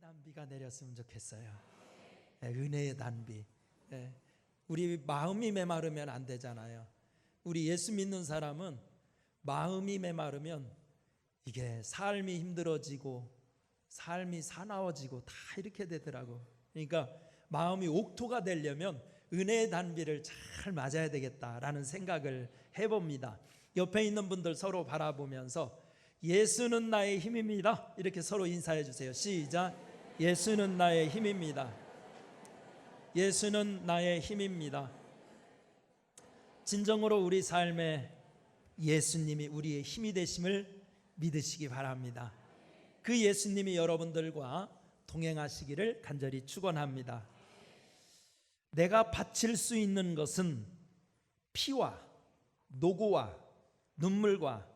단비가 내렸으면 좋겠어요. 은혜의 단비. 우리 마음이 메마르면 안 되잖아요. 우리 예수 믿는 사람은 마음이 메마르면 이게 삶이 힘들어지고 삶이 사나워지고 다 이렇게 되더라고. 그러니까 마음이 옥토가 되려면 은혜의 단비를 잘 맞아야 되겠다라는 생각을 해봅니다. 옆에 있는 분들 서로 바라보면서 예수는 나의 힘입니다. 이렇게 서로 인사해 주세요. 시작. 예수는 나의 힘입니다. 예수는 나의 힘입니다. 진정으로 우리 삶에 예수님이 우리의 힘이 되심을 믿으시기 바랍니다. 그 예수님이 여러분들과 동행하시기를 간절히 축원합니다. 내가 바칠 수 있는 것은 피와 노고와 눈물과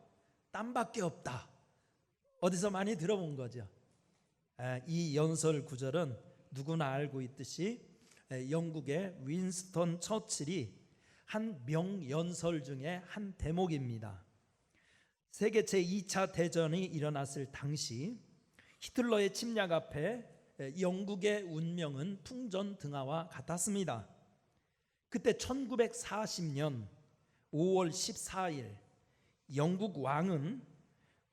땀밖에 없다. 어디서 많이 들어본 거죠. 이 연설 구절은 누구나 알고 있듯이 영국의 윈스턴 처칠이 한 명연설 중에 한 대목입니다. 세계 제2차 대전이 일어났을 당시 히틀러의 침략 앞에 영국의 운명은 풍전등화와 같았습니다. 그때 1940년 5월 14일 영국 왕은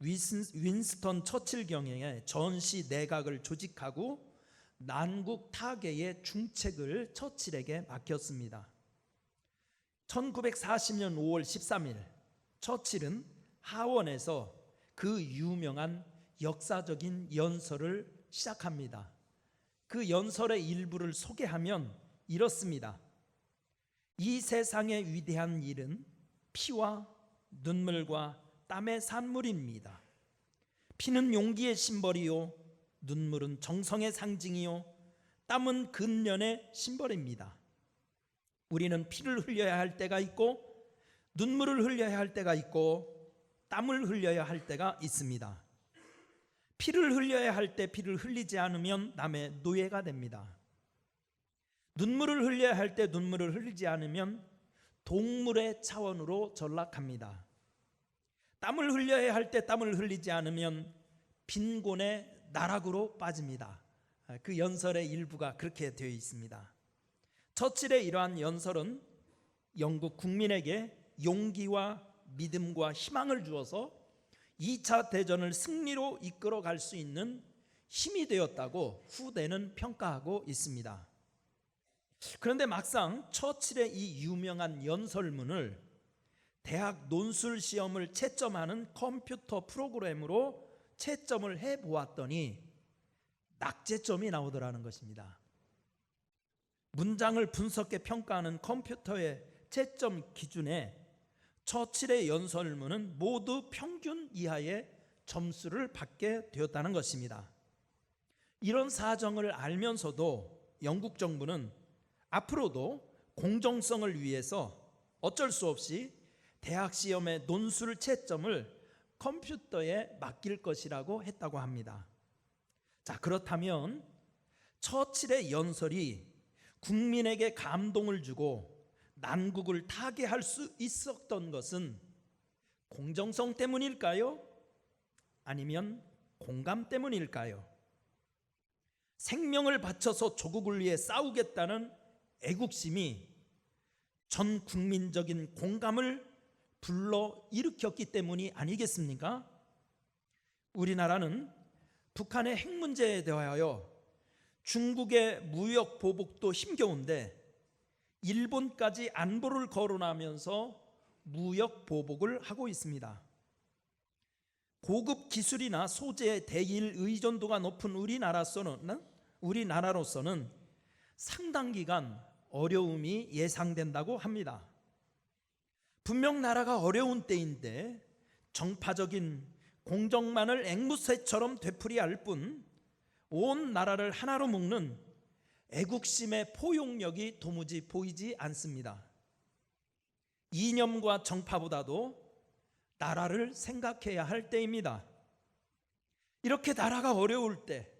윈스턴 처칠 경영의 전시 내각을 조직하고 난국 타개의 중책을 처칠에게 맡겼습니다. 1940년 5월 13일 처칠은 하원에서 그 유명한 역사적인 연설을 시작합니다. 그 연설의 일부를 소개하면 이렇습니다. 이 세상의 위대한 일은 피와 눈물과 땀의 산물입니다. 피는 용기의 심벌이요, 눈물은 정성의 상징이요, 땀은 근면의 심벌입니다. 우리는 피를 흘려야 할 때가 있고 눈물을 흘려야 할 때가 있고 땀을 흘려야 할 때가 있습니다. 피를 흘려야 할 때 피를 흘리지 않으면 남의 노예가 됩니다. 눈물을 흘려야 할 때 눈물을 흘리지 않으면 동물의 차원으로 전락합니다. 땀을 흘려야 할 때 땀을 흘리지 않으면 빈곤의 나락으로 빠집니다. 그 연설의 일부가 그렇게 되어 있습니다. 처칠의 이러한 연설은 영국 국민에게 용기와 믿음과 희망을 주어서 2차 대전을 승리로 이끌어 갈 수 있는 힘이 되었다고 후대는 평가하고 있습니다. 그런데 막상 처칠의 이 유명한 연설문을 대학 논술 시험을 채점하는 컴퓨터 프로그램으로 채점을 해보았더니 낙제점이 나오더라는 것입니다. 문장을 분석해 평가하는 컴퓨터의 채점 기준에 처칠의 연설문은 모두 평균 이하의 점수를 받게 되었다는 것입니다. 이런 사정을 알면서도 영국 정부는 앞으로도 공정성을 위해서 어쩔 수 없이 대학 시험의 논술 채점을 컴퓨터에 맡길 것이라고 했다고 합니다. 자, 그렇다면 처칠의 연설이 국민에게 감동을 주고 난국을 타개할 수 있었던 것은 공정성 때문일까요? 아니면 공감 때문일까요? 생명을 바쳐서 조국을 위해 싸우겠다는 애국심이 전 국민적인 공감을 불러 일으켰기 때문이 아니겠습니까? 우리나라는 북한의 핵 문제에 대하여 중국의 무역 보복도 힘겨운데 일본까지 안보를 거론하면서 무역 보복을 하고 있습니다. 고급 기술이나 소재 대일 의존도가 높은 우리나라로서는 상당 기간 어려움이 예상된다고 합니다. 분명 나라가 어려운 때인데 정파적인 공정만을 앵무새처럼 되풀이할 뿐 온 나라를 하나로 묶는 애국심의 포용력이 도무지 보이지 않습니다. 이념과 정파보다도 나라를 생각해야 할 때입니다. 이렇게 나라가 어려울 때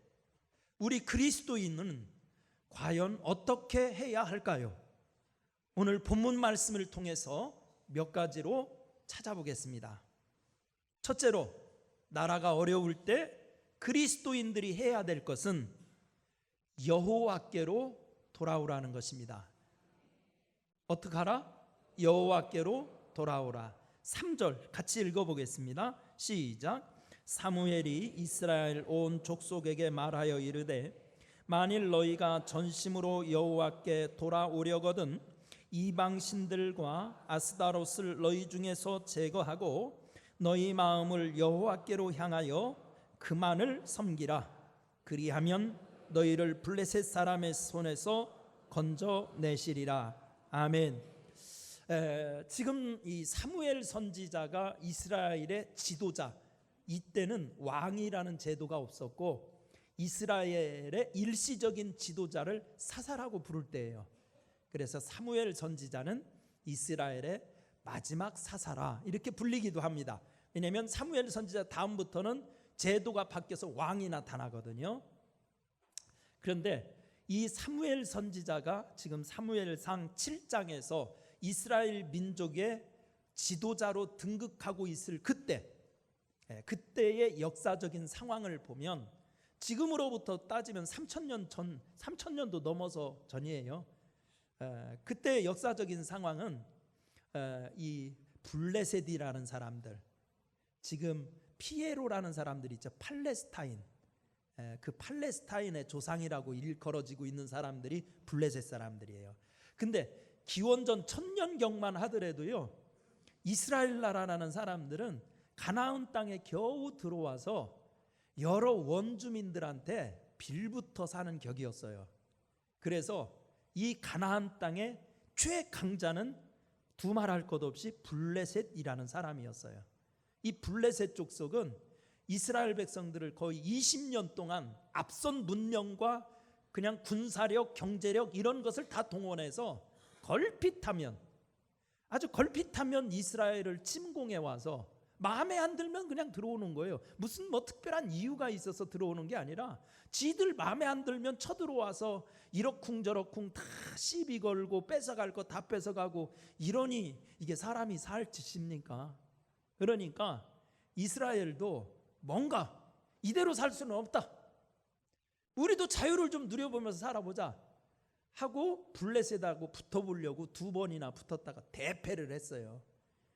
우리 그리스도인은 과연 어떻게 해야 할까요? 오늘 본문 말씀을 통해서 몇 가지로 찾아보겠습니다. 첫째로, 나라가 어려울 때 그리스도인들이 해야 될 것은 여호와께로 돌아오라는 것입니다. 어떻게 하라? 여호와께로 돌아오라. 3절 같이 읽어보겠습니다. 시작. 사무엘이 이스라엘 온 족속에게 말하여 이르되 만일 너희가 전심으로 여호와께 돌아오려거든 이방 신들과 아스다롯을 너희 중에서 제거하고 너희 마음을 여호와께로 향하여 그만을 섬기라. 그리하면 너희를 블레셋 사람의 손에서 건져내시리라. 아멘. 지금 이 사무엘 선지자가 이스라엘의 지도자, 이때는 왕이라는 제도가 없었고 이스라엘의 일시적인 지도자를 사사라고 부를 때예요. 그래서 사무엘 선지자는 이스라엘의 마지막 사사라 이렇게 불리기도 합니다. 왜냐하면 사무엘 선지자 다음부터는 제도가 바뀌어서 왕이 나타나거든요. 그런데 이 사무엘 선지자가 지금 사무엘상 7장에서 이스라엘 민족의 지도자로 등극하고 있을 그때의 역사적인 상황을 보면 지금으로부터 따지면 3,000년도 넘어서 전이에요. 그때의 역사적인 상황은 이 블레셋이라는 사람들, 지금 피에로라는 사람들이 있죠. 팔레스타인, 그 팔레스타인의 조상이라고 일컬어지고 있는 사람들이 블레셋 사람들이에요. 근데 기원전 1000년경만 하더라도요, 이스라엘 나라라는 사람들은 가나안 땅에 겨우 들어와서 여러 원주민들한테 빌부터 사는 격이었어요. 그래서 이 가나안 땅의 최강자는 두말할 것 없이 블레셋이라는 사람이었어요. 이 블레셋 족속은 이스라엘 백성들을 거의 20년 동안 앞선 문명과 그냥 군사력, 경제력 이런 것을 다 동원해서 아주 걸핏하면 이스라엘을 침공해 와서 마음에 안 들면 그냥 들어오는 거예요. 무슨 특별한 이유가 있어서 들어오는 게 아니라 지들 마음에 안 들면 쳐들어와서 이러쿵저러쿵 다 시비 걸고 뺏어갈 거 다 뺏어가고 이러니 이게 사람이 살 짓입니까? 그러니까 이스라엘도 뭔가 이대로 살 수는 없다. 우리도 자유를 좀 누려보면서 살아보자 하고 블레셋하고 붙어보려고 2번이나 붙었다가 대패를 했어요.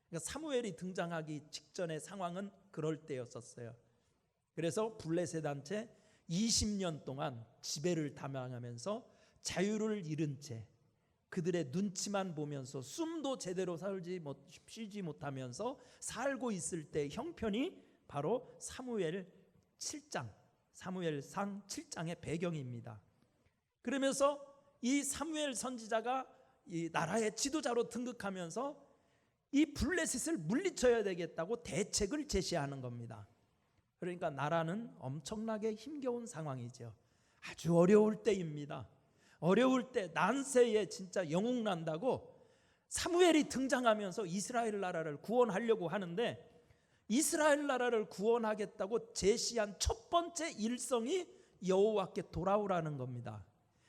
그러니까 사무엘이 등장하기 직전의 상황은 그럴 때였었어요. 그래서 블레셋한테 20년 동안 지배를 당하면서 자유를 잃은 채 그들의 눈치만 보면서 숨도 제대로 쉬지 못하면서 살고 있을 때 형편이 바로 사무엘상 7장의 배경입니다. 그러면서 이 사무엘 선지자가 이 나라의 지도자로 등극하면서 이 블레셋을 물리쳐야 되겠다고 대책을 제시하는 겁니다. 그러니까 나라는 엄청나게 힘겨운 상황이죠. 아주 어려울 때입니다. 어려울 때 난세에 진짜 영웅 난다고 사무엘이 등장하면서 이스라엘 나라를 구원하려고 하는데 이스라엘 나라를 구원하겠다고 제시한 첫 번째 일성이 여호와께 돌아오라는 겁니다.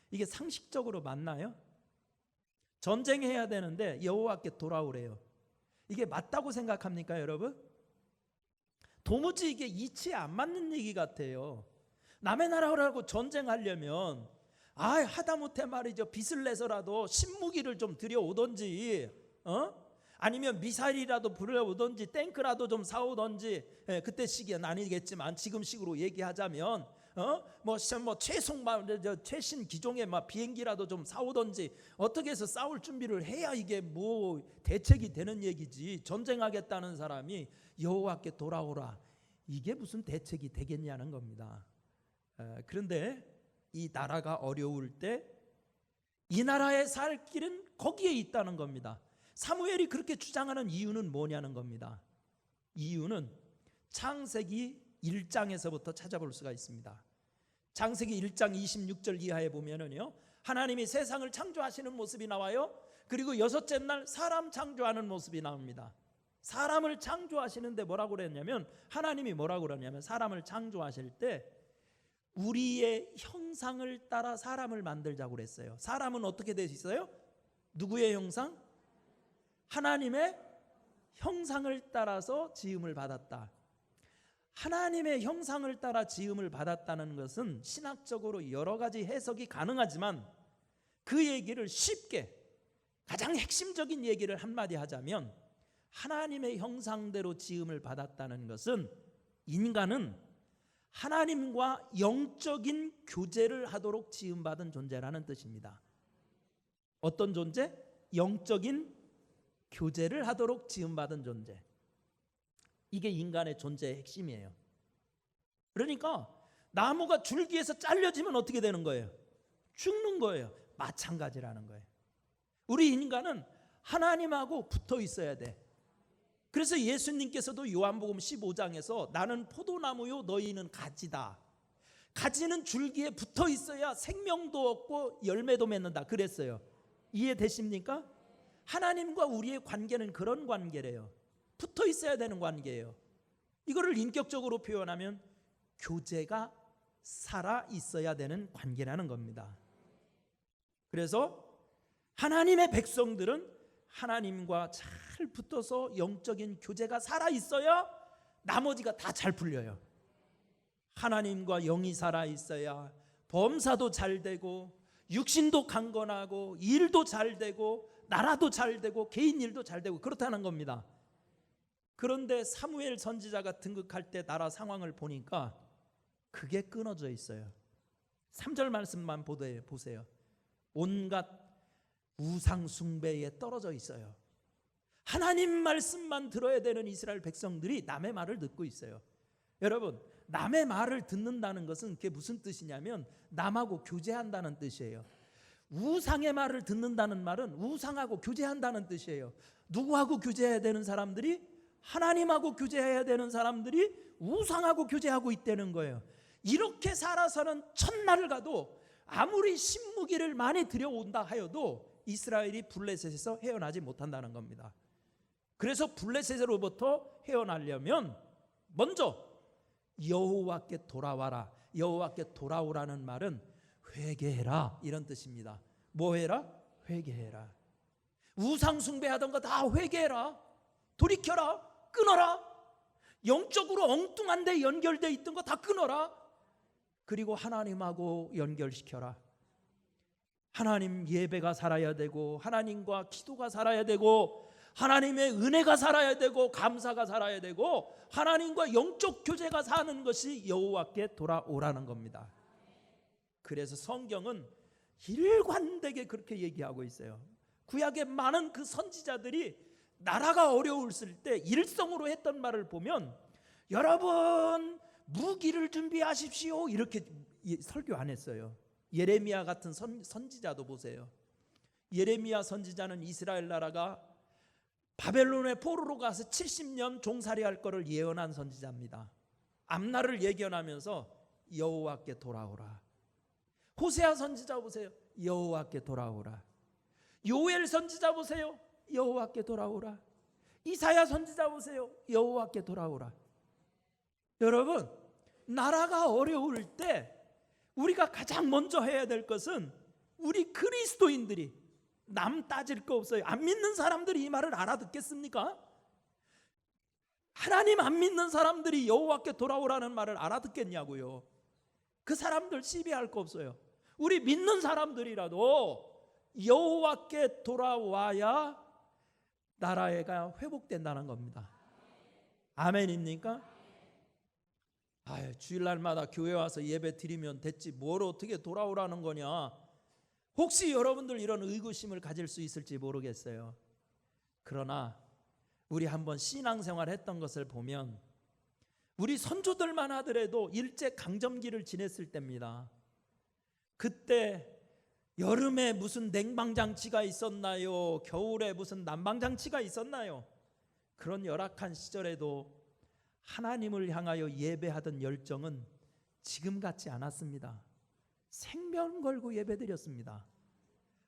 이게 상식적으로 맞나요? 전쟁해야 되는데 여호와께 돌아오래요. 이게 맞다고 생각합니까, 여러분? 도무지 이게 이치에 안 맞는 얘기 같아요. 남의 나라라고 전쟁하려면 하다못해 말이죠, 빚을 내서라도 신무기를 좀 들여오던지, 아니면 미사일이라도 불려오던지 탱크라도 좀 사오던지, 그때 시기는 아니겠지만 지금 식으로 얘기하자면 최신 기종의 비행기라도 좀 사오던지 어떻게 해서 싸울 준비를 해야 이게 대책이 되는 얘기지. 전쟁하겠다는 사람이 여호와께 돌아오라, 이게 무슨 대책이 되겠냐는 겁니다. 그런데 이 나라가 어려울 때 이 나라에 살 길은 거기에 있다는 겁니다. 사무엘이 그렇게 주장하는 이유는 뭐냐는 겁니다. 이유는 창세기 1장에서부터 찾아볼 수가 있습니다. 창세기 1장 26절 이하에 보면은요, 하나님이 세상을 창조하시는 모습이 나와요. 그리고 6째 날 사람 창조하는 모습이 나옵니다. 사람을 창조하시는데 뭐라고 그랬냐면, 하나님이 뭐라고 그러냐면 사람을 창조하실 때 우리의 형상을 따라 사람을 만들자고 그랬어요. 사람은 어떻게 되어 있어요? 누구의 형상? 하나님의 형상을 따라서 지음을 받았다. 하나님의 형상을 따라 지음을 받았다는 것은 신학적으로 여러 가지 해석이 가능하지만 그 얘기를 쉽게 가장 핵심적인 얘기를 한마디 하자면 하나님의 형상대로 지음을 받았다는 것은 인간은 하나님과 영적인 교제를 하도록 지음받은 존재라는 뜻입니다. 어떤 존재? 영적인 교제를 하도록 지음받은 존재. 이게 인간의 존재의 핵심이에요. 그러니까 나무가 줄기에서 잘려지면 어떻게 되는 거예요? 죽는 거예요. 마찬가지라는 거예요. 우리 인간은 하나님하고 붙어 있어야 돼. 그래서 예수님께서도 요한복음 15장에서 나는 포도나무요 너희는 가지다. 가지는 줄기에 붙어 있어야 생명도 얻고 열매도 맺는다 그랬어요. 이해되십니까? 하나님과 우리의 관계는 그런 관계래요. 붙어 있어야 되는 관계예요. 이거를 인격적으로 표현하면 교제가 살아 있어야 되는 관계라는 겁니다. 그래서 하나님의 백성들은 하나님과 잘 붙어서 영적인 교제가 살아 있어야 나머지가 다 잘 풀려요. 하나님과 영이 살아 있어야 범사도 잘 되고 육신도 강건하고 일도 잘 되고 나라도 잘 되고 개인 일도 잘 되고 그렇다는 겁니다. 그런데 사무엘 선지자가 등극할 때 나라 상황을 보니까 그게 끊어져 있어요. 3절 말씀만 보세요. 온갖 우상 숭배에 떨어져 있어요. 하나님 말씀만 들어야 되는 이스라엘 백성들이 남의 말을 듣고 있어요. 여러분, 남의 말을 듣는다는 것은 그게 무슨 뜻이냐면 남하고 교제한다는 뜻이에요. 우상의 말을 듣는다는 말은 우상하고 교제한다는 뜻이에요. 누구하고 교제해야 되는 사람들이? 하나님하고 교제해야 되는 사람들이 우상하고 교제하고 있다는 거예요. 이렇게 살아서는 첫날을 가도 아무리 신무기를 많이 들여온다 하여도 이스라엘이 블레셋에서 헤어나지 못한다는 겁니다. 그래서 블레셋으로부터 헤어나려면 먼저 여호와께 돌아와라. 여호와께 돌아오라는 말은 회개해라 이런 뜻입니다. 뭐 해라? 회개해라. 우상 숭배하던 거 다 회개해라. 돌이켜라. 끊어라. 영적으로 엉뚱한 데 연결되어 있던 거 다 끊어라. 그리고 하나님하고 연결시켜라. 하나님 예배가 살아야 되고 하나님과 기도가 살아야 되고 하나님의 은혜가 살아야 되고 감사가 살아야 되고 하나님과 영적 교제가 사는 것이 여호와께 돌아오라는 겁니다. 그래서 성경은 일관되게 그렇게 얘기하고 있어요. 구약의 많은 그 선지자들이 나라가 어려웠을 때 일성으로 했던 말을 보면 여러분 무기를 준비하십시오 이렇게 설교 안 했어요. 예레미야 같은 선지자도 보세요. 예레미야 선지자는 이스라엘 나라가 바벨론의 포로로 가서 70년 종살이할 것을 예언한 선지자입니다. 앞날을 예견하면서 여호와께 돌아오라. 호세아 선지자 보세요. 여호와께 돌아오라. 요엘 선지자 보세요. 여호와께 돌아오라. 이사야 선지자 보세요. 여호와께 돌아오라. 여러분, 나라가 어려울 때 우리가 가장 먼저 해야 될 것은 우리 그리스도인들이 남 따질 거 없어요. 안 믿는 사람들이 이 말을 알아듣겠습니까? 하나님 안 믿는 사람들이 여호와께 돌아오라는 말을 알아듣겠냐고요. 그 사람들 시비할 거 없어요. 우리 믿는 사람들이라도 여호와께 돌아와야 나라가 회복된다는 겁니다. 아멘입니까? 주일날마다 교회 와서 예배 드리면 됐지 뭘 어떻게 돌아오라는 거냐. 혹시 여러분들 이런 의구심을 가질 수 있을지 모르겠어요. 그러나 우리 한번 신앙생활 했던 것을 보면 우리 선조들만 하더라도 일제 강점기를 지냈을 때입니다. 그때 여름에 무슨 냉방장치가 있었나요? 겨울에 무슨 난방장치가 있었나요? 그런 열악한 시절에도 하나님을 향하여 예배하던 열정은 지금 같지 않았습니다. 생명 걸고 예배드렸습니다.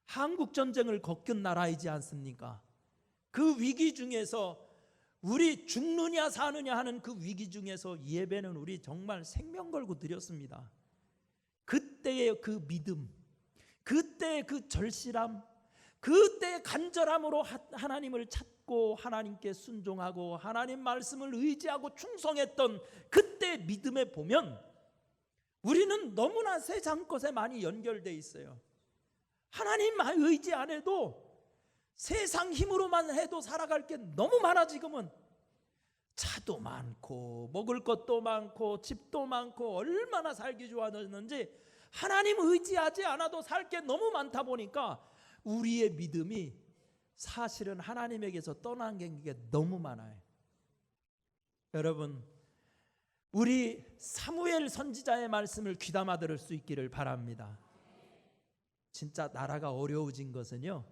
한국 전쟁을 겪은 나라이지 않습니까? 그 위기 중에서 우리 죽느냐 사느냐 하는 그 위기 중에서 예배는 우리 정말 생명 걸고 드렸습니다. 그때의 그 믿음, 그때의 그 절실함, 그때의 간절함으로 하나님을 찾고 듣고 하나님께 순종하고 하나님 말씀을 의지하고 충성했던 그때 믿음에 보면 우리는 너무나 세상 것에 많이 연결되어 있어요. 하나님 의지 안 해도 세상 힘으로만 해도 살아갈 게 너무 많아. 지금은 차도 많고 먹을 것도 많고 집도 많고 얼마나 살기 좋아졌는지 하나님 의지하지 않아도 살 게 너무 많다 보니까 우리의 믿음이 사실은 하나님에게서 떠난 게 너무 많아요. 여러분, 우리 사무엘 선지자의 말씀을 귀담아 들을 수 있기를 바랍니다. 진짜 나라가 어려워진 것은요,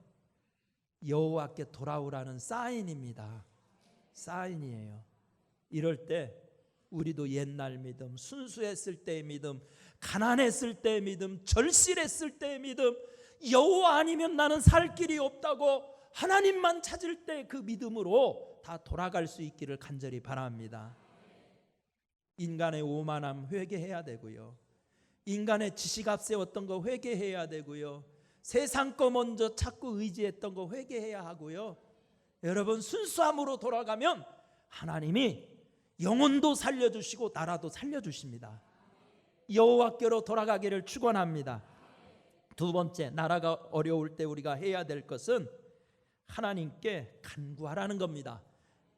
여호와께 돌아오라는 사인입니다. 사인이에요. 이럴 때 우리도 옛날 믿음, 순수했을 때의 믿음, 가난했을 때의 믿음, 절실했을 때의 믿음, 여호와 아니면 나는 살 길이 없다고 하나님만 찾을 때 그 믿음으로 다 돌아갈 수 있기를 간절히 바랍니다. 인간의 오만함 회개해야 되고요, 인간의 지식 앞세웠던 거 회개해야 되고요, 세상 거 먼저 찾고 의지했던 거 회개해야 하고요. 여러분, 순수함으로 돌아가면 하나님이 영혼도 살려주시고 나라도 살려주십니다. 여호와께로 돌아가기를 축원합니다. 두 번째, 나라가 어려울 때 우리가 해야 될 것은 하나님께 간구하라는 겁니다.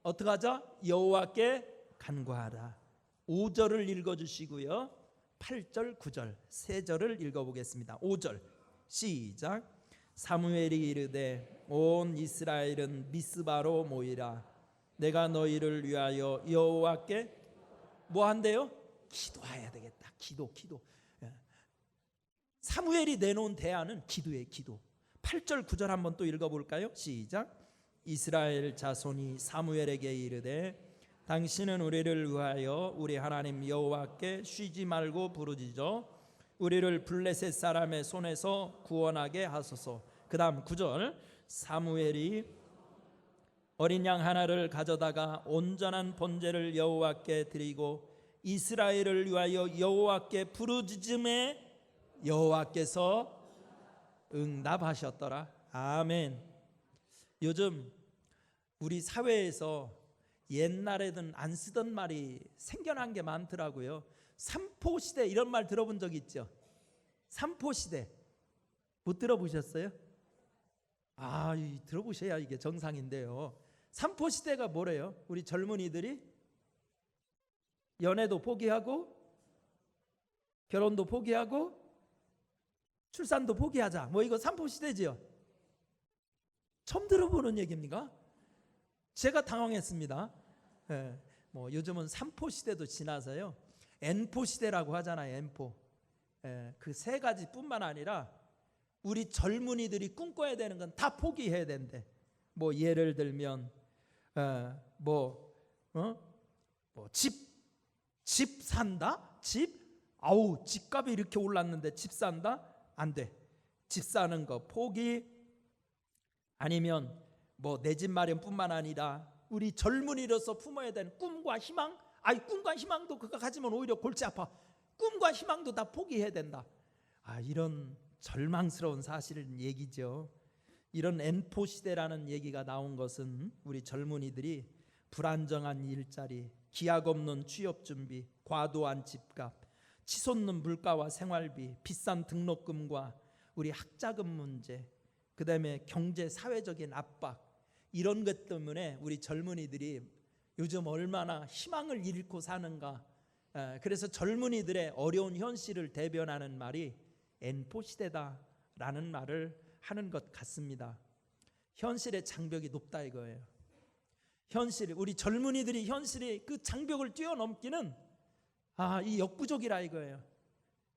어떻게 하자? 여호와께 간구하라. 5절을 읽어주시고요, 8절, 9절 세 절을 읽어보겠습니다. 5절 시작. 사무엘이 이르되 온 이스라엘은 미스바로 모이라. 내가 너희를 위하여 여호와께 뭐 한대요? 기도해야 되겠다. 기도. 사무엘이 내놓은 대안은 기도예요. 기도. 8절 9절 한번 또 읽어볼까요? 시작. 이스라엘 자손이 사무엘에게 이르되 당신은 우리를 위하여 우리 하나님 여호와께 쉬지 말고 부르짖어 우리를 블레셋 사람의 손에서 구원하게 하소서. 그 다음 9절. 사무엘이 어린 양 하나를 가져다가 온전한 번제를 여호와께 드리고 이스라엘을 위하여 여호와께 부르짖음에 여호와께서 응답하셨더라. 아멘. 요즘 우리 사회에서 옛날에는 안 쓰던 말이 생겨난 게 많더라고요. 삼포시대 이런 말 들어본 적 있죠? 삼포시대 못 들어보셨어요? 들어보셔야 이게 정상인데요. 삼포시대가 뭐래요? 우리 젊은이들이 연애도 포기하고 결혼도 포기하고 출산도 포기하자, 뭐 이거 삼포시대지요. 처음 들어보는 얘기입니까? 제가 당황했습니다. 뭐 요즘은 삼포시대도 지나서요, N포시대라고 하잖아요. N포. 그 세 가지뿐만 아니라 우리 젊은이들이 꿈꿔야 되는 건 다 포기해야 된대. 뭐 예를 들면 집 산다? 집값이 이렇게 올랐는데 집 산다? 안 돼. 집 사는 거 포기. 아니면 뭐 내 집 마련뿐만 아니라 우리 젊은이로서 품어야 되는 꿈과 희망. 꿈과 희망도 그거 가지면 오히려 골치 아파. 꿈과 희망도 다 포기해야 된다. 이런 절망스러운 사실은 얘기죠. 이런 N포 시대라는 얘기가 나온 것은 우리 젊은이들이 불안정한 일자리, 기약 없는 취업 준비, 과도한 집값, 치솟는 물가와 생활비, 비싼 등록금과 우리 학자금 문제, 그 다음에 경제 사회적인 압박, 이런 것 때문에 우리 젊은이들이 요즘 얼마나 희망을 잃고 사는가. 그래서 젊은이들의 어려운 현실을 대변하는 말이 N포 시대다라는 말을 하는 것 같습니다. 현실의 장벽이 높다 이거예요. 우리 젊은이들이 현실의 그 장벽을 뛰어넘기는 이 역부족이라 이거예요.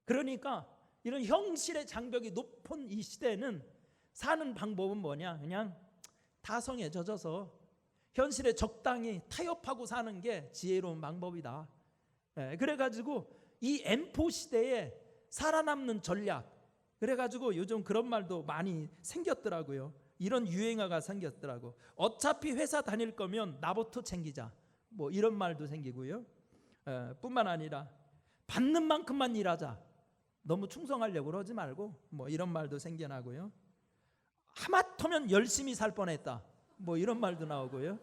그러니까 이런 현실의 장벽이 높은 이 시대는 사는 방법은 뭐냐? 그냥 타성에 젖어서 현실에 적당히 타협하고 사는 게 지혜로운 방법이다. 그래가지고 이 N포 시대에 살아남는 전략, 그래가지고 요즘 그런 말도 많이 생겼더라고요. 이런 유행어가 생겼더라고. 어차피 회사 다닐 거면 나부터 챙기자, 뭐 이런 말도 생기고요. 뿐만 아니라 받는 만큼만 일하자, 너무 충성하려고 그러지 말고, 뭐 이런 말도 생겨나고요. 하마터면 열심히 살 뻔했다. 뭐 이런 말도 나오고요.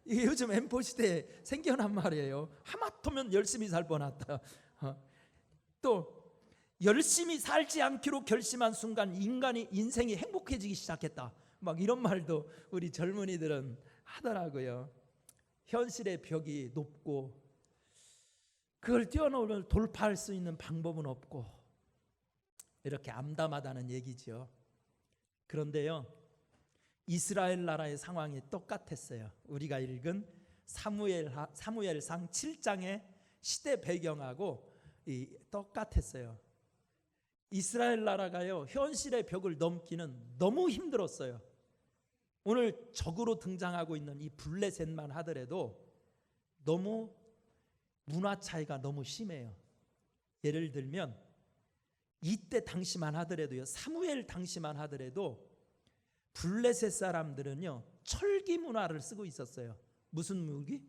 이게 요즘 M4 시대에 생겨난 말이에요. 하마터면 열심히 살 뻔했다. 또 열심히 살지 않기로 결심한 순간 인생이 행복해지기 시작했다. 막 이런 말도 우리 젊은이들은 하더라고요. 현실의 벽이 높고 그걸 뛰어넘을 돌파할 수 있는 방법은 없고 이렇게 암담하다는 얘기죠. 그런데요, 이스라엘 나라의 상황이 똑같았어요. 우리가 읽은 사무엘상 7장의 시대 배경하고 똑같았어요. 이스라엘 나라가요, 현실의 벽을 넘기는 너무 힘들었어요. 오늘 적으로 등장하고 있는 이 블레셋만 하더라도 너무 문화 차이가 너무 심해요. 예를 들면 이때 당시만 하더라도요, 사무엘 당시만 하더라도 블레셋 사람들은요 철기 문화를 쓰고 있었어요. 무슨 무기?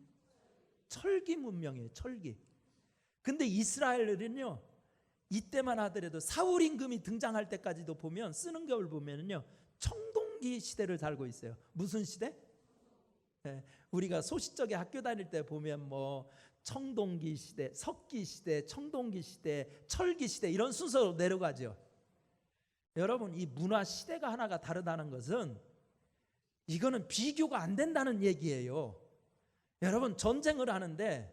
철기 문명이에요. 철기. 근데 이스라엘은요 이때만 하더라도 사울 임금이 등장할 때까지도 보면 쓰는 걸 보면은요 청동기 시대를 살고 있어요. 무슨 시대? 우리가 소시적에 학교 다닐 때 보면 뭐 청동기 시대, 석기 시대, 청동기 시대, 철기 시대 이런 순서로 내려가죠. 여러분, 이 문화 시대가 하나가 다르다는 것은 이거는 비교가 안 된다는 얘기예요. 여러분, 전쟁을 하는데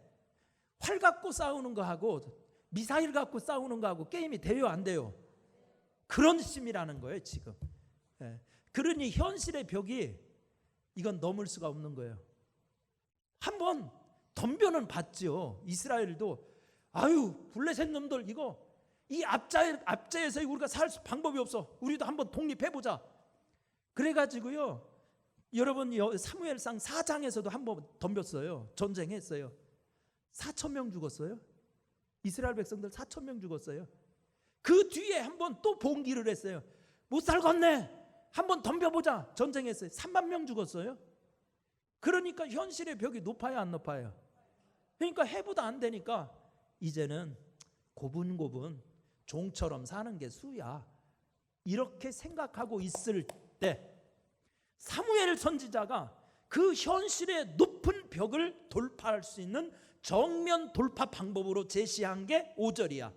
활 갖고 싸우는 거하고 미사일 갖고 싸우는 거하고 게임이 돼요, 안 돼요? 그런 심이라는 거예요 지금. 그러니 현실의 벽이 이건 넘을 수가 없는 거예요. 한번 덤벼는 봤죠. 이스라엘도 아유 블레셋 놈들 이거 이 압제에서 우리가 살 방법이 없어. 우리도 한번 독립해보자. 그래가지고요, 여러분 사무엘상 4장에서도 한번 덤볐어요. 전쟁했어요. 4,000명 죽었어요. 이스라엘 백성들 4,000명 죽었어요. 그 뒤에 한번 또 봉기를 했어요. 못 살겠네. 한번 덤벼보자. 전쟁했어요. 3만 명 죽었어요. 그러니까 현실의 벽이 높아요, 안 높아요? 그러니까 해보다 안 되니까 이제는 고분고분 종처럼 사는 게 수야. 이렇게 생각하고 있을 때 사무엘 선지자가 그 현실의 높은 벽을 돌파할 수 있는 정면 돌파 방법으로 제시한 게 5절이야.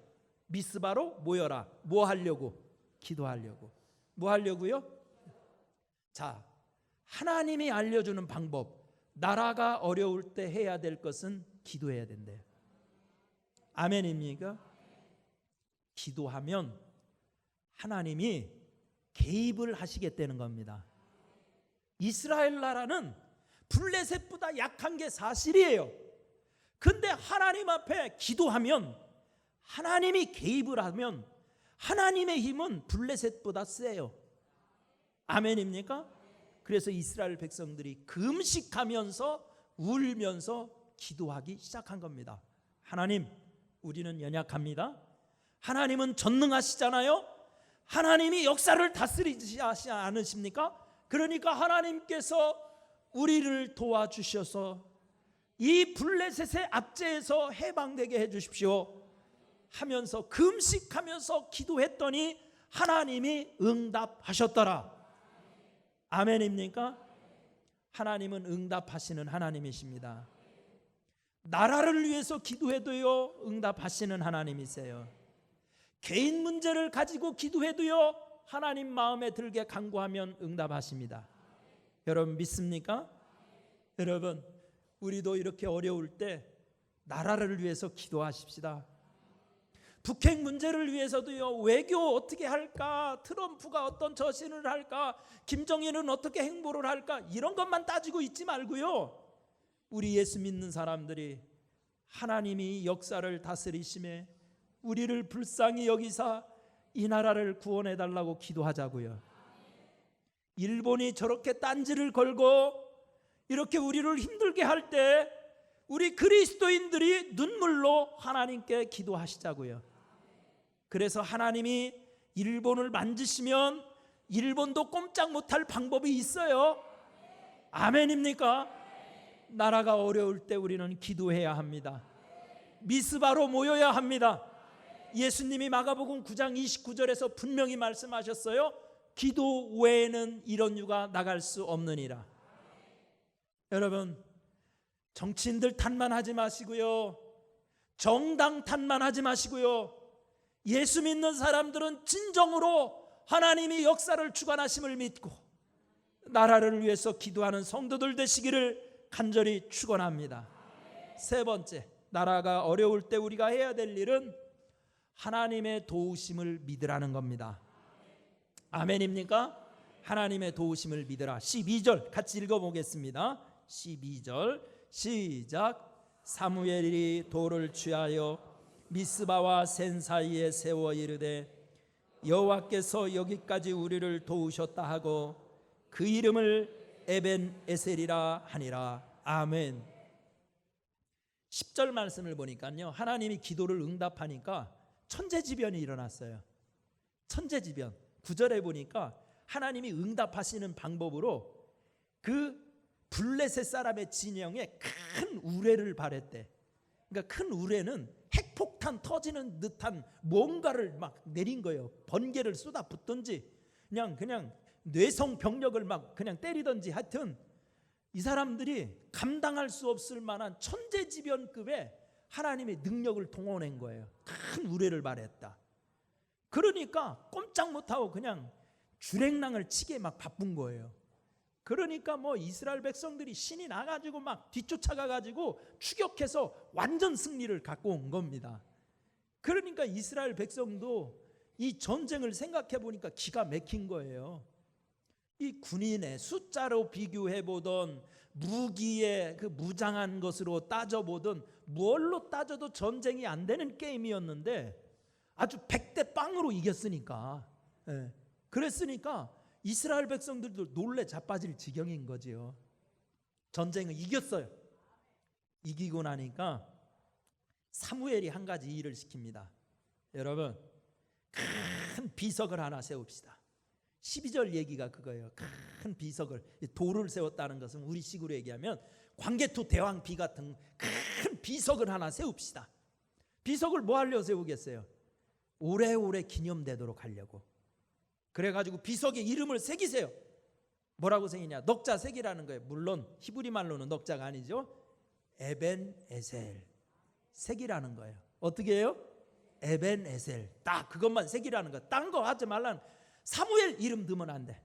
미스바로 모여라. 뭐 하려고? 기도하려고. 뭐 하려고요? 자, 하나님이 알려주는 방법. 나라가 어려울 때 해야 될 것은 기도해야 된대요. 아멘입니까? 기도하면 하나님이 개입을 하시겠다는 겁니다. 이스라엘 나라는 블레셋보다 약한 게 사실이에요. 근데 하나님 앞에 기도하면 하나님이 개입을 하면 하나님의 힘은 블레셋보다 세요. 아멘입니까? 그래서 이스라엘 백성들이 금식하면서 울면서 기도하기 시작한 겁니다. 하나님, 우리는 연약합니다. 하나님은 전능하시잖아요. 하나님이 역사를 다스리지 않으십니까? 그러니까 하나님께서 우리를 도와주셔서 이 블레셋의 압제에서 해방되게 해주십시오 하면서 금식하면서 기도했더니 하나님이 응답하셨더라. 아멘입니까? 하나님은 응답하시는 하나님이십니다. 나라를 위해서 기도해도요 응답하시는 하나님이세요. 개인 문제를 가지고 기도해도요 하나님 마음에 들게 간구하면 응답하십니다. 여러분 믿습니까? 여러분, 우리도 이렇게 어려울 때 나라를 위해서 기도하십시다. 북핵 문제를 위해서도요, 외교 어떻게 할까, 트럼프가 어떤 처신을 할까, 김정일은 어떻게 행보를 할까, 이런 것만 따지고 있지 말고요, 우리 예수 믿는 사람들이 하나님이 역사를 다스리심에 우리를 불쌍히 여기사 이 나라를 구원해 달라고 기도하자고요. 일본이 저렇게 딴지를 걸고 이렇게 우리를 힘들게 할 때 우리 그리스도인들이 눈물로 하나님께 기도하시자고요. 그래서 하나님이 일본을 만지시면 일본도 꼼짝 못할 방법이 있어요. 아멘입니까? 나라가 어려울 때 우리는 기도해야 합니다. 미스바로 모여야 합니다. 예수님이 마가복음 9장 29절에서 분명히 말씀하셨어요. 기도 외에는 이런 유가 나갈 수 없느니라. 여러분, 정치인들 탓만 하지 마시고요, 정당 탓만 하지 마시고요, 예수 믿는 사람들은 진정으로 하나님이 역사를 주관하심을 믿고 나라를 위해서 기도하는 성도들 되시기를 간절히 축원합니다. 세 번째, 나라가 어려울 때 우리가 해야 될 일은 하나님의 도우심을 믿으라는 겁니다. 아멘입니까? 하나님의 도우심을 믿으라. 12절 같이 읽어보겠습니다. 12절 시작. 사무엘이 돌을 취하여 미스바와 센 사이에 세워 이르되 여호와께서 여기까지 우리를 도우셨다 하고 그 이름을 에벤 에셀이라 하니라. 아멘. 10절 말씀을 보니까요, 하나님이 기도를 응답하니까 천재지변이 일어났어요. 천재지변. 9절에 보니까 하나님이 응답하시는 방법으로 그 블레셋 사람의 진영에 큰 우레를 발했대. 그러니까 큰 우레는 핵폭탄 터지는 듯한 뭔가를 막 내린 거예요. 번개를 쏟아붓든지 그냥 뇌성 병력을 막 그냥 때리든지, 하여튼 이 사람들이 감당할 수 없을 만한 천재지변급의 하나님의 능력을 동원한 거예요. 큰 우레를 발했다. 그러니까 꼼짝 못하고 그냥 주랭랑을 치게 막 바쁜 거예요. 그러니까 뭐 이스라엘 백성들이 신이 나가지고 막 뒤쫓아가가지고 추격해서 완전 승리를 갖고 온 겁니다. 그러니까 이스라엘 백성도 이 전쟁을 생각해 보니까 기가 막힌 거예요. 이 군인의 숫자로 비교해 보던, 무기의 그 무장한 것으로 따져보던, 뭘로 따져도 전쟁이 안 되는 게임이었는데 아주 100대 0으로 이겼으니까, 그랬으니까 이스라엘 백성들도 놀래 자빠질 지경인 거지요. 전쟁을 이겼어요. 이기고 나니까 사무엘이 한 가지 일을 시킵니다. 여러분, 큰 비석을 하나 세웁시다. 12절 얘기가 그거예요. 큰 비석을, 돌을 세웠다는 것은 우리식으로 얘기하면 광개토 대왕비 같은 큰 비석을 하나 세웁시다. 비석을 뭐 하려고 세우겠어요? 오래오래 기념되도록 하려고. 그래가지고 비석에 이름을 새기세요. 뭐라고 새기냐? 넉자 새기라는 거예요. 물론 히브리 말로는 넉자가 아니죠. 에벤 에셀 새기라는 거예요. 어떻게 해요? 에벤 에셀, 딱 그것만 새기라는 거예요. 딴 거 하지 말라는. 사무엘 이름 넣으면 안 돼.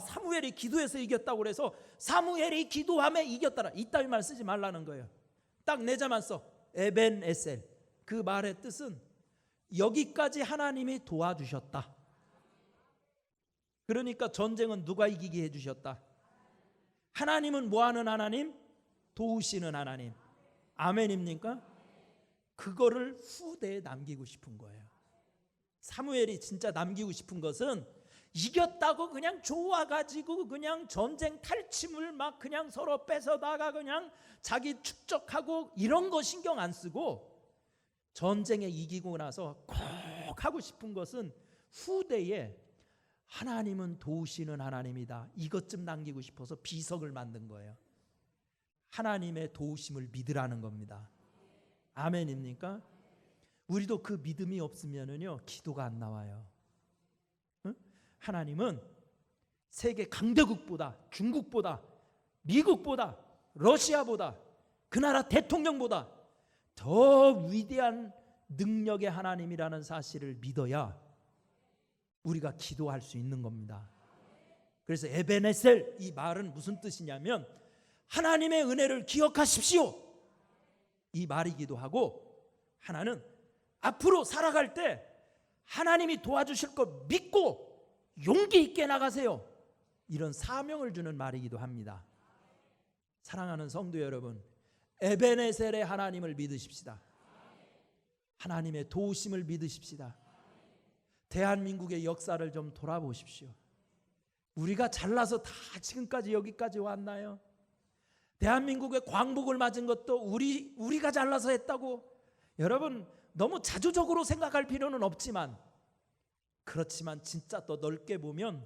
사무엘이 기도해서 이겼다고 그래서 사무엘이 기도함에 이겼다라, 이따위 말 쓰지 말라는 거예요. 딱 내자만 써. 에벤 에셀. 그 말의 뜻은 여기까지 하나님이 도와주셨다. 그러니까 전쟁은 누가 이기게 해주셨다? 하나님은 뭐하는 하나님? 도우시는 하나님. 아멘입니까? 그거를 후대에 남기고 싶은 거예요. 사무엘이 진짜 남기고 싶은 것은 이겼다고 그냥 좋아가지고 그냥 전쟁 탈취물 막 그냥 서로 뺏어다가 그냥 자기 축적하고 이런 거 신경 안 쓰고, 전쟁에 이기고 나서 꼭 하고 싶은 것은 후대에 하나님은 도우시는 하나님이다, 이것 좀 남기고 싶어서 비석을 만든 거예요. 하나님의 도우심을 믿으라는 겁니다. 아멘입니까? 우리도 그 믿음이 없으면은요, 기도가 안 나와요. 하나님은 세계 강대국보다, 중국보다, 미국보다, 러시아보다, 그 나라 대통령보다 더 위대한 능력의 하나님이라는 사실을 믿어야 우리가 기도할 수 있는 겁니다. 그래서 에베네셀, 이 말은 무슨 뜻이냐면 하나님의 은혜를 기억하십시오, 이 말이기도 하고, 하나는 앞으로 살아갈 때 하나님이 도와주실 거 믿고 용기 있게 나가세요, 이런 사명을 주는 말이기도 합니다. 사랑하는 성도 여러분, 에베네셀의 하나님을 믿으십시다. 하나님의 도우심을 믿으십시다. 대한민국의 역사를 좀 돌아보십시오. 우리가 잘나서 다 지금까지 여기까지 왔나요? 대한민국의 광복을 맞은 것도 우리가 잘나서 했다고 여러분 너무 자조적으로 생각할 필요는 없지만, 그렇지만 진짜 더 넓게 보면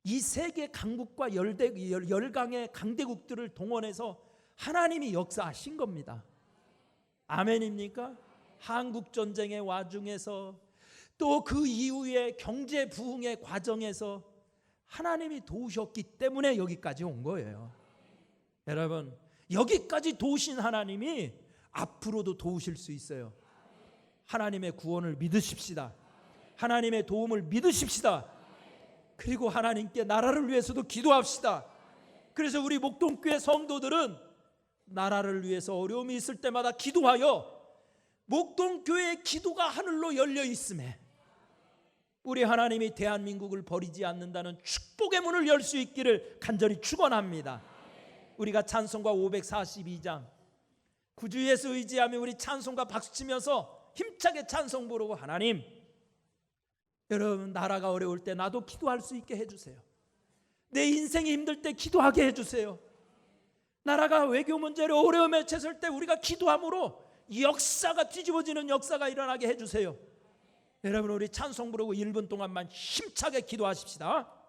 이 세계 강국과 열강의 강대국들을 동원해서 하나님이 역사하신 겁니다. 아멘입니까? 한국전쟁의 와중에서 또 그 이후에 경제 부흥의 과정에서 하나님이 도우셨기 때문에 여기까지 온 거예요. 여러분, 여기까지 도우신 하나님이 앞으로도 도우실 수 있어요. 하나님의 구원을 믿으십시다. 하나님의 도움을 믿으십시다. 그리고 하나님께 나라를 위해서도 기도합시다. 그래서 우리 목동교회 성도들은 나라를 위해서 어려움이 있을 때마다 기도하여 목동교회의 기도가 하늘로 열려 있음에 우리 하나님이 대한민국을 버리지 않는다는 축복의 문을 열 수 있기를 간절히 축원합니다. 우리가 찬송가 542장 구주에서 의지하며 우리 찬송가 박수치면서 힘차게 찬송 부르고, 하나님, 여러분 나라가 어려울 때 나도 기도할 수 있게 해주세요. 내 인생이 힘들 때 기도하게 해주세요. 나라가 외교 문제로 어려움에 처했을 때 우리가 기도함으로 역사가 뒤집어지는 역사가 일어나게 해주세요. 여러분, 우리 찬송 부르고 1분 동안만 힘차게 기도하십시다.